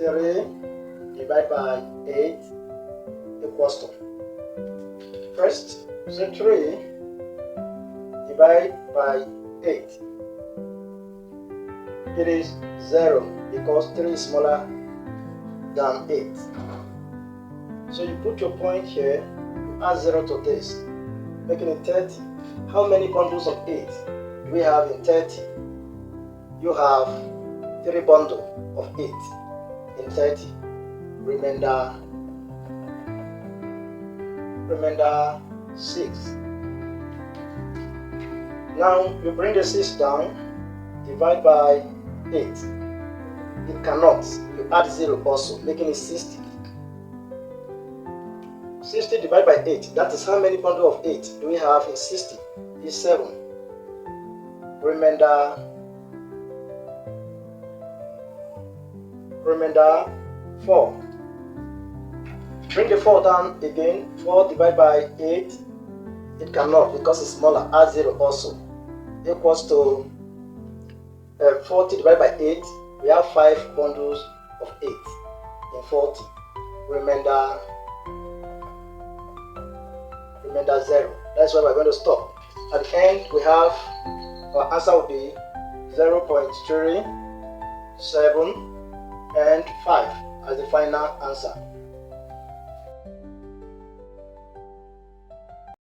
3 divided by 8 equals to. First, so 3 divided by 8. It is 0 because 3 is smaller than 8. So you put your point here, you add 0 to this, making it 30. How many bundles of 8 do we have in 30? You have 3 bundles of 8 in 30. Remainder 6. Now you bring the 6 down, divide by 8. It cannot. You add 0 also, making it 60. 60 divided by 8. That is how many bundles of 8 do we have in 60? Is 7. Remainder 4. Bring the 4 down again. 4 divided by 8. It cannot because it's smaller. Add 0 also. Equals to 40 divided by 8. We have 5 bundles of 8 in 40. Remainder 0. That's why we're going to stop. At the end, we have our answer will be 0.3, 7, and 5 as the final answer.